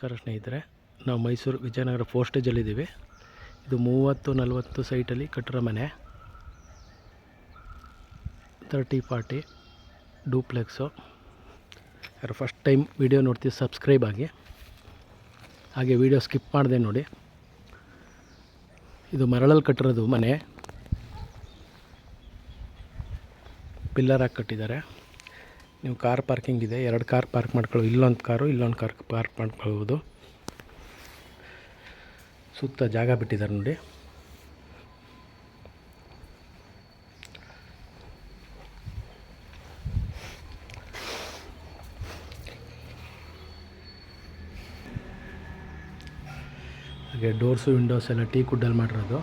ನಮಸ್ಕಾರ ಸ್ನೇಹಿತರೆ, ನಾವು ಮೈಸೂರು ವಿಜಯನಗರ 4 ಸ್ಟೇಜಲ್ಲಿದ್ದೀವಿ. ಇದು 30-40 ಸೈಟಲ್ಲಿ ಕಟ್ಟಿರೋ ಮನೆ. 30-40 ಡೂಪ್ಲೆಕ್ಸು. ಯಾರು ಫಸ್ಟ್ ಟೈಮ್ ವಿಡಿಯೋ ನೋಡ್ತೀವಿ ಸಬ್ಸ್ಕ್ರೈಬ್ ಆಗಿ, ಹಾಗೆ ವಿಡಿಯೋ ಸ್ಕಿಪ್ ಮಾಡಿದೆ ನೋಡಿ. ಇದು ಮರಳಲ್ಲಿ ಕಟ್ಟಿರೋದು ಮನೆ, ಪಿಲ್ಲರ್ ಹಾಕಿ ಕಟ್ಟಿದ್ದಾರೆ. ನೀವು ಕಾರ್ ಪಾರ್ಕಿಂಗ್ ಇದೆ, 2 ಕಾರ್ ಪಾರ್ಕ್ ಮಾಡ್ಕೊಳ್ಳೋ, ಇಲ್ಲೊಂದು ಕಾರ್ ಪಾರ್ಕ್ ಮಾಡ್ಕೊಳ್ಬೋದು. ಸುತ್ತ ಜಾಗ ಬಿಟ್ಟಿದ್ದಾರೆ ನೋಡಿ. ಹಾಗೆ ಡೋರ್ಸು ವಿಂಡೋಸ್ ಎಲ್ಲ ಟೀಕ್ ವುಡ್ಡಲ್ಲಿ ಮಾಡಿರೋದು.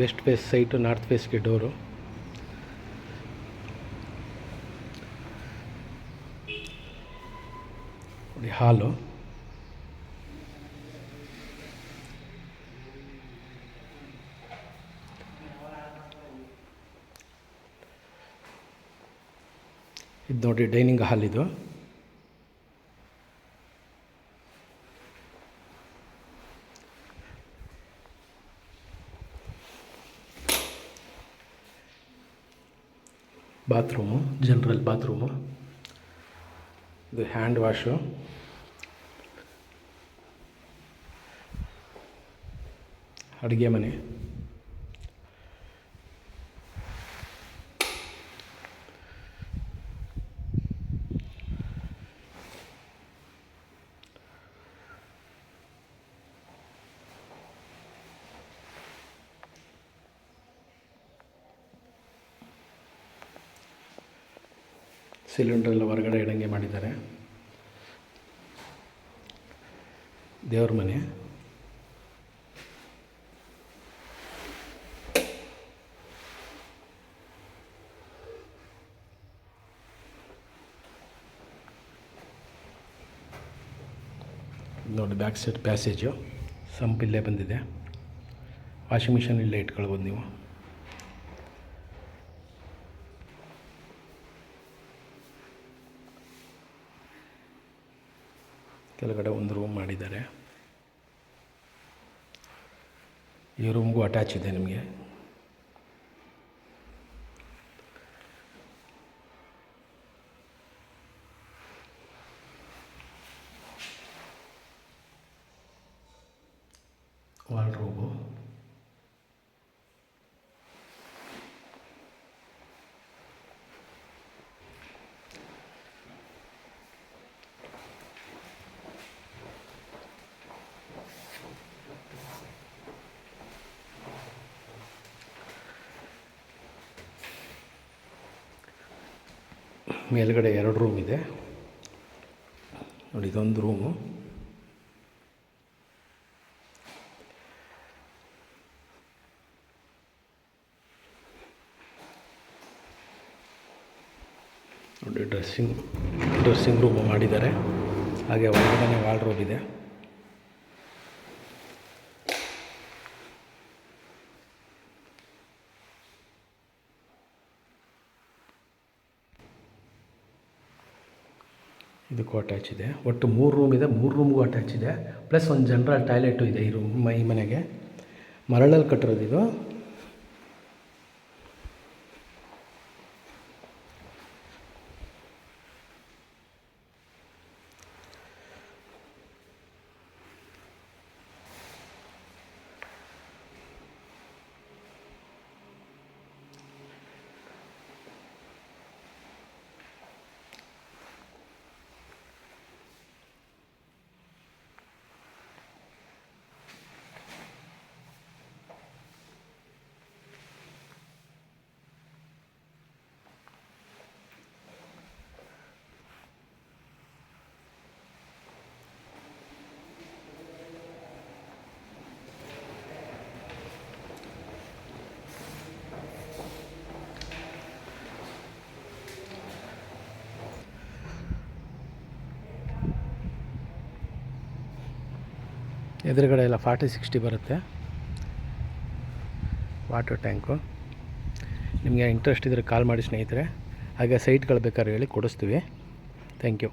ವೆಸ್ಟ್ ಫೇಸ್ ಸೈಟು, ನಾರ್ತ್ ಫೇಸ್ಗೆ ಡೋರು. ಹಾಲು, ಇದು ನೋಡಿ ಡೈನಿಂಗ್ ಹಾಲ್. ಇದು ಬಾತ್ರೂಮು, ಜನರಲ್ ಬಾತ್ರೂಮು. ಇದು ಹ್ಯಾಂಡ್ ವಾಶು. ಅಡುಗೆ ಮನೆ. ಸಿಲಿಂಡ್ರೆಲ್ಲ ಹೊರಗಡೆ ಇಡಂಗೆ ಮಾಡಿದ್ದಾರೆ. ದೇವ್ರ ಮನೆ. ನೋಡಿ ಬ್ಯಾಕ್ ಸೈಡ್ ಪ್ಯಾಸೇಜು, ಸಂಪ್ ಇಲ್ಲೇ ಬಂದಿದೆ. ವಾಷಿಂಗ್ ಮಿಷನ್ ಇಲ್ಲೇ ಇಟ್ಕೊಳ್ಬೋದು ನೀವು. ಕೆಳಗಡೆ ಒಂದು ರೂಮ್ ಮಾಡಿದ್ದಾರೆ. ಈ ರೂಮ್ಗೂ ಅಟ್ಯಾಚ್ ಇದೆ ನಿಮಗೆ. ವಾರ್ಡ್ರೋಬು. ಮೇಲ್ಗಡೆ 2 ರೂಮ್ ಇದೆ ನೋಡಿ. ಇದೊಂದು ರೂಮು. ನೋಡಿ ಡ್ರೆಸ್ಸಿಂಗ್ ರೂಮು ಮಾಡಿದ್ದಾರೆ. ಹಾಗೆ ಒಳಗಡೆ ವಾರ್ಡ್ರೋಬ್ ಇದೆ. ಇದಕ್ಕೂ ಅಟ್ಯಾಚ್ ಇದೆ. ಒಟ್ಟು 3 ರೂಮ್ ಇದೆ. 3 ರೂಮ್ಗೂ ಅಟ್ಯಾಚ್ ಇದೆ. ಪ್ಲಸ್ ಒಂದು ಜನರಲ್ ಟಾಯ್ಲೆಟು ಇದೆ ಈ ಮನೆಗೆ. ಮರಳಲ್ಲಿ ಕಟ್ಟಿರೋದು ಇದು. ಎದುರುಗಡೆ ಎಲ್ಲ 40-60 ಬರುತ್ತೆ ವಾಟರ್ ಟ್ಯಾಂಕು. ನಿಮಗೆ ಇಂಟ್ರೆಸ್ಟ್ ಇದ್ದರೆ ಕಾಲ್ ಮಾಡಿ ಸ್ನೇಹಿತರೆ. ಹಾಗೆ ಸೈಟ್ಗಳು ಬೇಕಾದ್ರೆ ಹೇಳಿ ಕೊಡಿಸ್ತೀವಿ. Thank you.